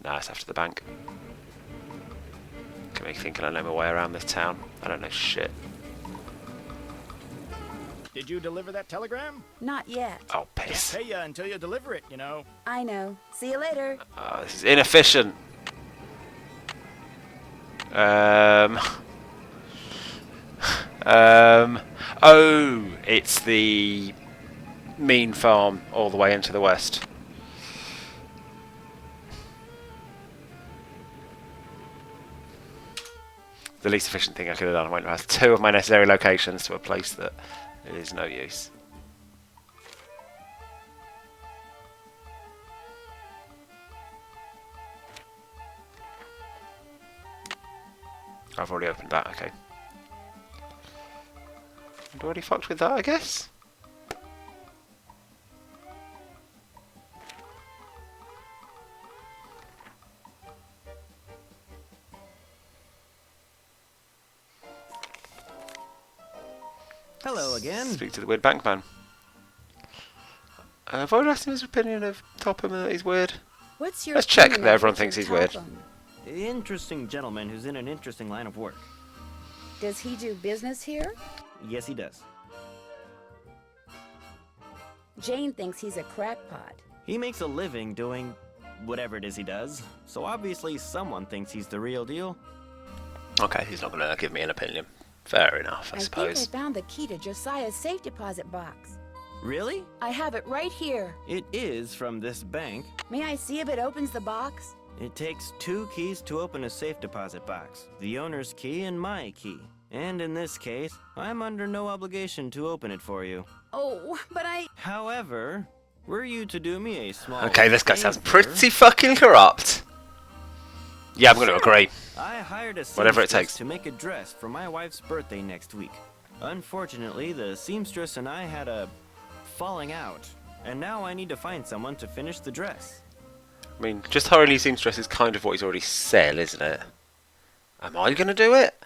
S1: Nah, it's after the bank. Get me thinking I know my way around this town. I don't know shit.
S8: Did you deliver that telegram?
S2: Not yet.
S1: Oh, piss.
S8: Can't pay ya until you deliver it, you know.
S2: I know. See you later.
S1: Oh, this is inefficient. Oh, it's the mean farm all the way into the west. The least efficient thing I could have done. I went past 2 of my necessary locations to a place that is no use. I've already opened that, okay. I'd already fucked with that, I guess?
S9: Hello again.
S1: Speak to the weird bank man. Have I already asked him his opinion of Topham and that he's weird?
S2: What's your
S1: Let's check
S2: opinion
S1: that
S2: of
S1: everyone
S2: Richard
S1: thinks he's weird.
S2: Topham?
S9: Interesting gentleman who's in an interesting line of work.
S2: Does he do business here?
S9: Yes, he does.
S2: Jane thinks he's a crackpot.
S9: He makes a living doing whatever it is he does, so obviously someone thinks he's the real deal.
S1: Okay, he's not going to give me an opinion. Fair enough, I
S2: think
S1: suppose.
S2: I found the key to Josiah's safe deposit box.
S9: Really?
S2: I have it right here.
S9: It is from this bank.
S2: May I see if it opens the box?
S9: It takes 2 keys to open a safe deposit box. The owner's key and my key. And in this case, I'm under no obligation to open it for you.
S2: Oh, but
S9: However, were you to do me a small
S1: Okay, this guy sounds
S9: favor-
S1: pretty fucking corrupt. Yeah, I'm going to agree.
S9: I hired a
S1: Whatever it
S9: seamstress
S1: takes.
S9: to make a dress for my wife's birthday next week. Unfortunately, the seamstress and I had a falling out, and now I need to find someone to finish the dress.
S1: I mean, just hiring a seamstress is kind of what he's already said, isn't it? Am I going to do it?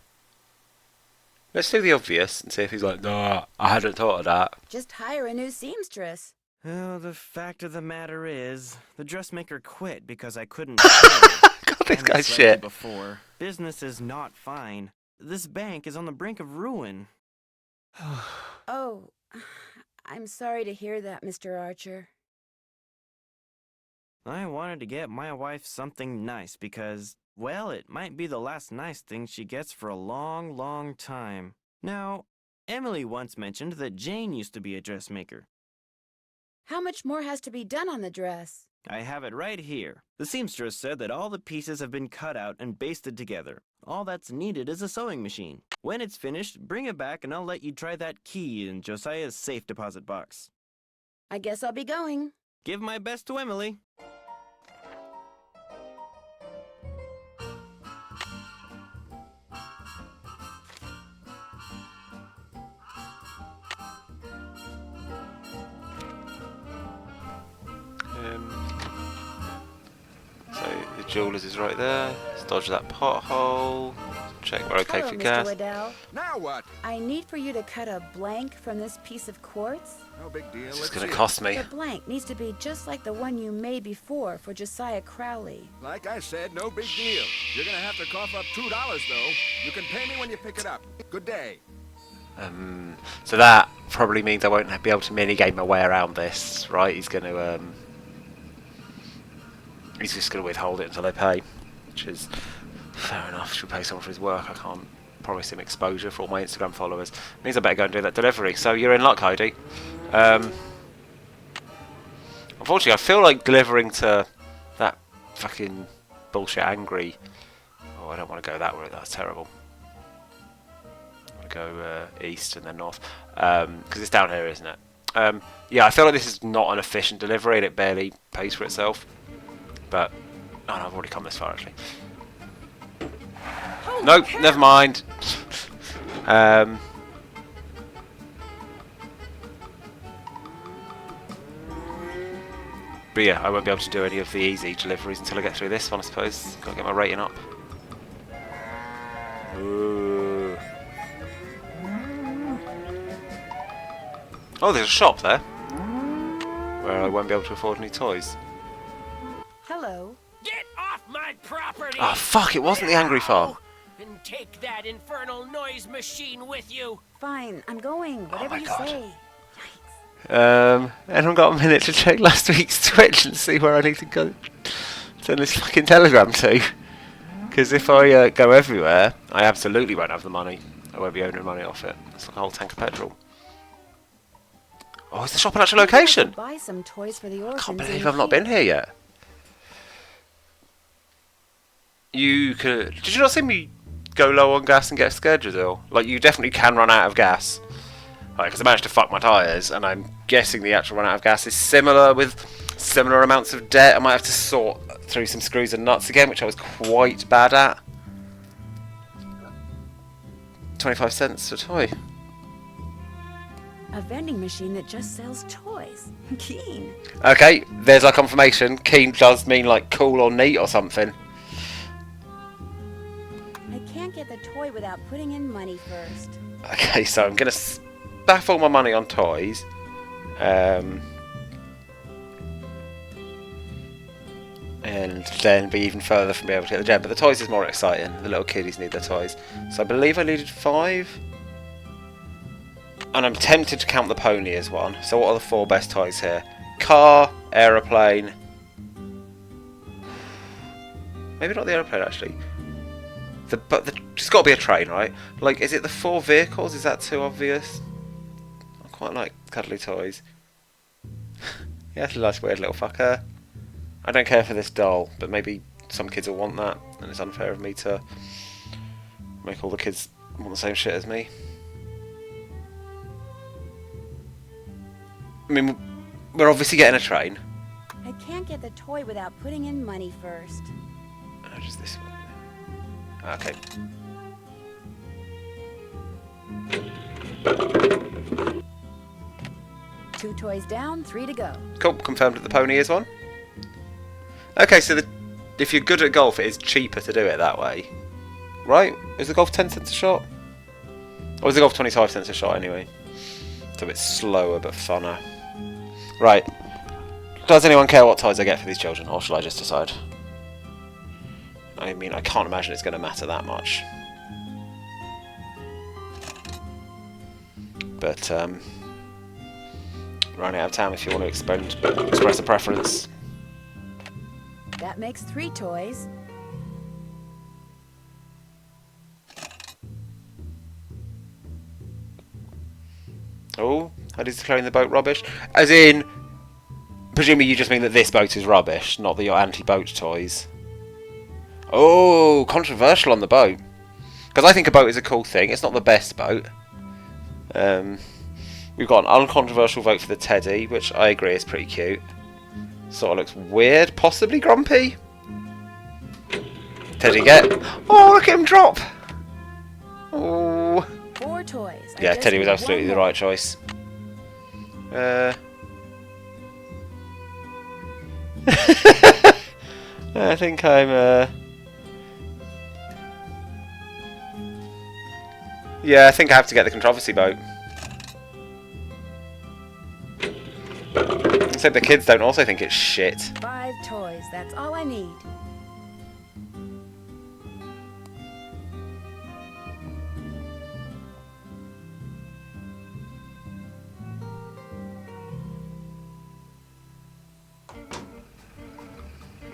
S1: Let's do the obvious and see if he's like, nah, I hadn't thought of that.
S2: Just hire a new seamstress.
S9: Oh, the fact of the matter is, the dressmaker quit because I couldn't pay her.
S1: God, this
S9: And
S1: guy's
S9: it's like
S1: shit.
S9: Before. Business is not fine. This bank is on the brink of ruin.
S2: Oh, I'm sorry to hear that, Mr. Archer.
S9: I wanted to get my wife something nice because, well, it might be the last nice thing she gets for a long, long time. Now, Emily once mentioned that Jane used to be a dressmaker.
S2: How much more has to be done on the dress?
S9: I have it right here. The seamstress said that all the pieces have been cut out and basted together. All that's needed is a sewing machine. When it's finished, bring it back and I'll let you try that key in Josiah's safe deposit box.
S2: I guess I'll be going.
S9: Give my best to Emily.
S1: So the jewelers is right there. Let's dodge that pothole. Check we're okay
S2: Hello,
S1: for
S2: Mr.
S1: gas.
S2: Waddell.
S8: Now what?
S2: I need for you to cut a blank from this piece of quartz.
S8: No big deal.
S1: This is
S8: Let's
S1: going
S8: see
S1: to
S8: it.
S1: cost me.
S2: The blank needs to be just like the one you made before for Josiah Crowley.
S8: Like I said, no big deal. You're gonna have to cough up $2 though. You can pay me when you pick it up. Good day.
S1: So that probably means I won't be able to minigame my way around this, right? He's going to he's just going to withhold it until I pay, which is fair enough. Should pay someone for his work. I can't promise him exposure for all my Instagram followers. Means I better go and do that delivery. So you're in luck, Heidi. Unfortunately, I feel like delivering to that fucking bullshit angry. Oh, I don't want to go that route. That's terrible. I want to go east and then north because it's down here, isn't it? Yeah, I feel like this is not an efficient delivery and it barely pays for itself. But oh no, I've already come this far actually. Nope, never mind. But yeah, I won't be able to do any of the easy deliveries until I get through this one, I suppose. Gotta get my rating up. Ooh. Oh, there's a shop there where I won't be able to afford any toys.
S2: Hello.
S10: Get off my property!
S1: Oh fuck, it wasn't the angry farm.
S10: And take that infernal noise machine with you!
S2: Fine, I'm going. Whatever
S1: my
S2: you
S1: God.
S2: say.
S1: And I've got a minute to check last week's Twitch and see where I need to go send this fucking telegram to. Because if I go everywhere, I absolutely won't have the money. I won't be earning money off it. It's like a whole tank of petrol. Oh, is the shop an actual location?
S2: Buy some toys for the
S1: I
S2: orphans.
S1: can't
S2: in
S1: believe I've not been here yet. You could... Did you not see me go low on gas and get scared, Giselle? Like, you definitely can run out of gas. Like, because I managed to fuck my tyres, and I'm guessing the actual run out of gas is similar with similar amounts of debt. I might have to sort through some screws and nuts again, which I was quite bad at. 25 cents a toy.
S2: A vending machine that just sells toys. Keen.
S1: Okay, there's our confirmation. Keen does mean like cool or neat or something.
S2: I can't get the toy without putting in money first.
S1: Okay, so I'm going to spaff all my money on toys. And then be even further from being able to get the gem. But the toys is more exciting. The little kiddies need their toys. So I believe I needed 5. And I'm tempted to count the pony as one. So what are the 4 best toys here? Car, aeroplane. Maybe not the aeroplane actually. It's got to be a train, right? Like, is it the 4 vehicles? Is that too obvious? I quite like cuddly toys. Yeah, it's a nice weird little fucker. I don't care for this doll, but maybe some kids will want that, and it's unfair of me to make all the kids want the same shit as me. I mean, we're obviously getting a train.
S2: I can't get the toy without putting in money first.
S1: How does this work? Okay.
S2: Two toys down, 3 to go.
S1: Cool, confirmed that the pony is one. Okay, so if you're good at golf, it is cheaper to do it that way. Right? Is the golf 10 cents a shot? Or is the golf 25 cents a shot anyway? It's a bit slower but funner. Right. Does anyone care what toys I get for these children, or shall I just decide? I mean, I can't imagine it's going to matter that much. But, running out of time if you want to express a preference.
S2: That makes 3 toys.
S1: Oh, Huddy's declaring the boat rubbish. As in, presumably you just mean that this boat is rubbish, not that you're anti-boat toys. Oh, controversial on the boat. Because I think a boat is a cool thing. It's not the best boat. We've got an uncontroversial vote for the Teddy, which I agree is pretty cute. Sort of looks weird, possibly grumpy. Teddy get. Oh, look at him drop! Oh.
S2: 4 toys.
S1: Yeah, Teddy was absolutely the right choice. I think I'm. Yeah, I think I have to get the controversy boat. Except the kids don't also think it's shit.
S2: 5 toys. That's all I need.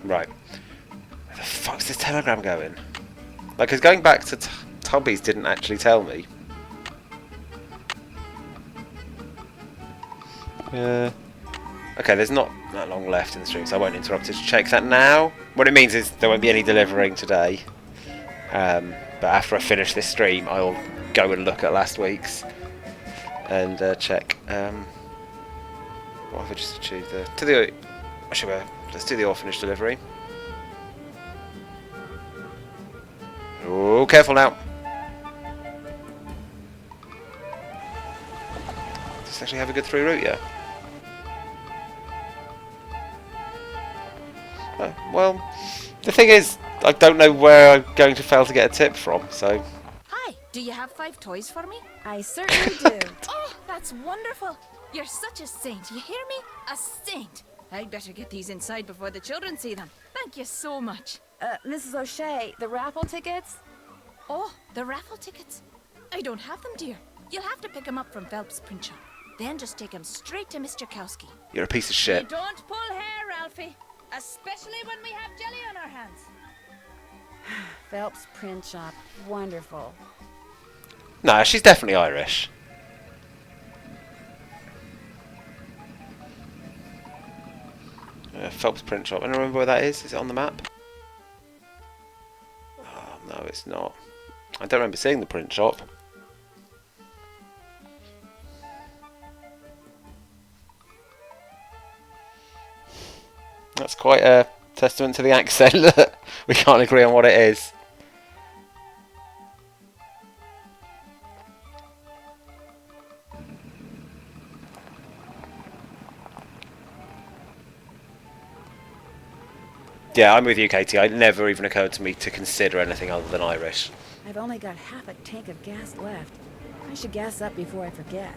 S1: Right. Where the fuck's this telegram going? Like, because going back to Tubby's didn't actually tell me. Okay, there's not that long left in the stream, so I won't interrupt it to check that now. What it means is there won't be any delivering today. But after I finish this stream, I'll go and look at last week's and check. What have I just achieved there? Let's do the orphanage delivery. Oh, careful now. Does this actually have a good through route yet? Well, the thing is, I don't know where I'm going to fail to get a tip from, so...
S11: Hi, do you have 5 toys for me?
S2: I certainly do.
S11: Oh, that's wonderful. You're such a saint, you hear me? A saint. I'd better get these inside before the children see them. Thank you so much.
S2: Mrs. O'Shea, the raffle tickets?
S11: Oh, the raffle tickets? I don't have them, dear. You'll have to pick them up from Phelps Print Shop. Then just take them straight to Mr. Kowski.
S1: You're a piece of shit.
S11: You don't pull hair, Ralphie. Especially when we have jelly on our hands.
S2: Phelps Print Shop. Wonderful.
S1: No, she's definitely Irish. Phelps Print Shop. I don't remember where that is. Is it on the map? Oh, no, it's not. I don't remember seeing the print shop. That's quite a testament to the accent that we can't agree on what it is. Yeah, I'm with you, Katie. It never even occurred to me to consider anything other than Irish.
S2: I've only got half a tank of gas left. I should gas up before I forget.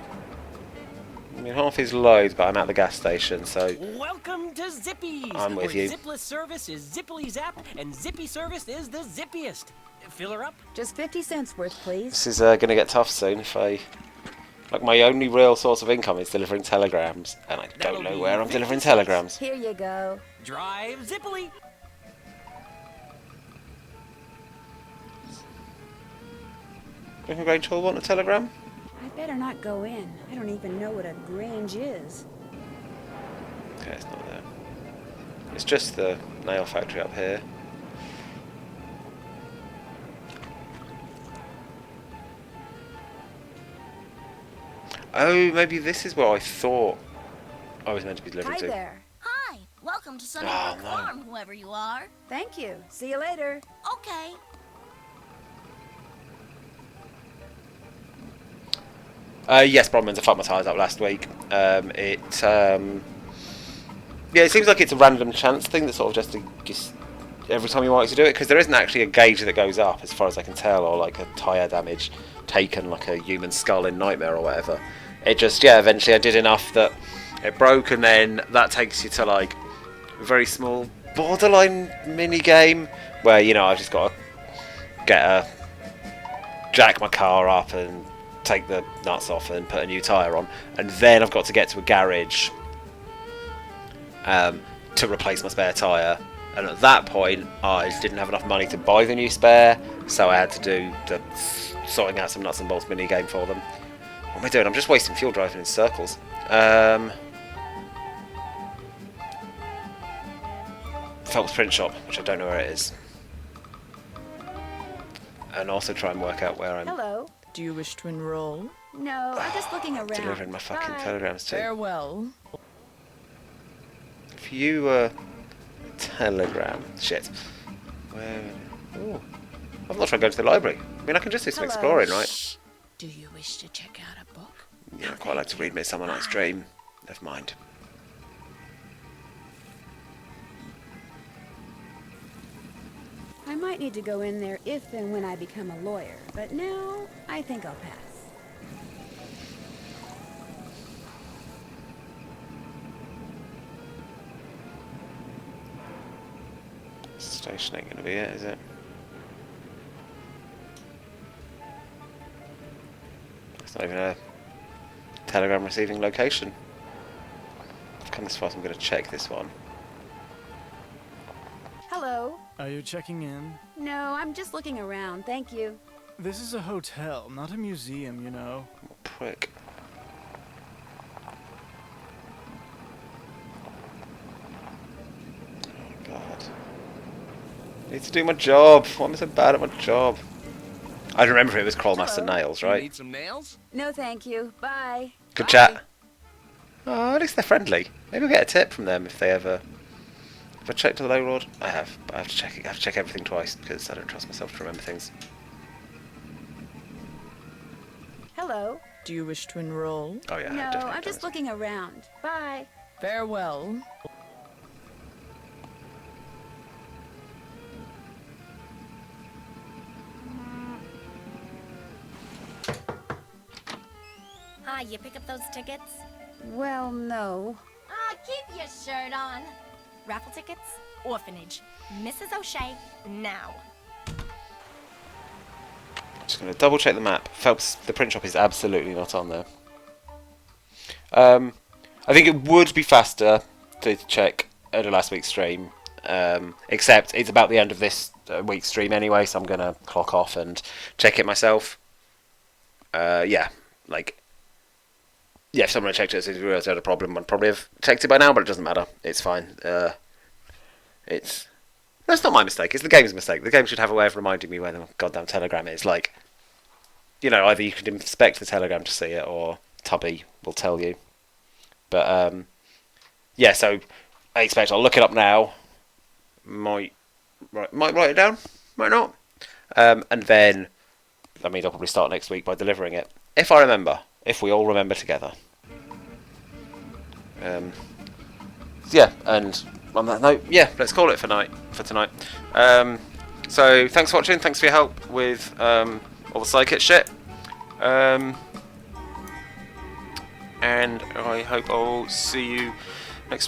S1: I mean, half is loads, but I'm at the gas station, so...
S10: Welcome to Zippy's!
S1: I'm with
S10: where
S1: you.
S10: Zipless service is Zippily Zap, and Zippy service is the zippiest. Fill her up?
S2: Just 50 cents worth, please.
S1: This is going to get tough soon if I... Like, my only real source of income is delivering telegrams, and I don't know where I'm delivering telegrams.
S2: Here you go.
S10: Drive Zippily!
S1: Griffin Grange Hall want a telegram?
S2: I better not go in. I don't even know what a Grange is.
S1: Okay, it's not there. It's just the nail factory up here. Oh, maybe this is where I thought I was meant to be delivering to.
S2: Hi there.
S3: Hi, welcome to Sunnybrook
S1: no.
S3: Farm, whoever you are.
S2: Thank you. See you later.
S3: Okay.
S1: Yes, Bronwyn's. I fucked my tyres up last week. Yeah, it seems like it's a random chance thing that sort of just every time you want to do it, because there isn't actually a gauge that goes up as far as I can tell, or like a tyre damage taken like a human skull in Nightmare or whatever. It just, yeah, eventually I did enough that it broke, and then that takes you to like a very small borderline mini game where, you know, I've just got to jack my car up and take the nuts off and put a new tyre on, and then I've got to get to a garage to replace my spare tyre, and at that point I didn't have enough money to buy the new spare, so I had to do the sorting out some nuts and bolts mini game for them. What am I doing? I'm just wasting fuel driving in circles. Phelps Print Shop, which I don't know where it is, and also try and work out where I'm.
S2: Hello.
S11: Do you wish to enroll?
S2: No, I'm just looking around.
S1: Delivering my fucking
S2: Bye.
S1: telegrams too.
S11: Farewell.
S1: If you were telegram, shit. Where? Oh, I've not tried going to the library. I mean, I can just do some exploring, right?
S11: Shh. Do you wish to check out a book?
S1: Yeah, I'd quite like to read Midsummer Night's Dream. Never mind.
S2: I might need to go in there if and when I become a lawyer, but now I think I'll pass.
S1: Station ain't gonna be it, is it? It's not even a telegram receiving location. I've come this far, so I'm gonna check this one.
S2: Hello.
S12: Are you checking in?
S2: No, I'm just looking around, thank you.
S12: This is a hotel, not a museum, you know.
S1: What a prick. Oh god. I need to do my job. Why am I so bad at my job? I remember it was Crawlmaster Nails, right?
S8: Need some nails?
S2: No, thank you. Bye.
S1: Good chat. Oh, at least they're friendly. Maybe we'll get a tip from them if they ever. Have I checked the low road? I have, but I have to check it. I have to check everything twice because I don't trust myself to remember things.
S2: Hello.
S11: Do you wish to enroll?
S1: Oh yeah.
S2: No, I'm just looking around. Bye.
S11: Farewell.
S3: Hi, you pick up those tickets?
S2: Well, no.
S3: Keep your shirt on. Raffle tickets? Orphanage. Mrs. O'Shea, now.
S1: Just going to double check the map. Phelps, the print shop is absolutely not on there. I think it would be faster to check at last week's stream, except it's about the end of this week's stream anyway, so I'm going to clock off and check it myself. Yeah, like, yeah, if someone had checked it as soon as we realised I had a problem, I'd probably have checked it by now, but it doesn't matter. It's fine. That's not my mistake. It's the game's mistake. The game should have a way of reminding me where the goddamn telegram is. Like, you know, either you could inspect the telegram to see it, or Tubby will tell you. But yeah. So I expect I'll look it up now. Might write it down. Might not. And then that means I'll probably start next week by delivering it, if I remember. If we all remember together. Yeah, and on that note, yeah, let's call it for tonight. So thanks for watching, thanks for your help with all the psychic shit. And I hope I'll see you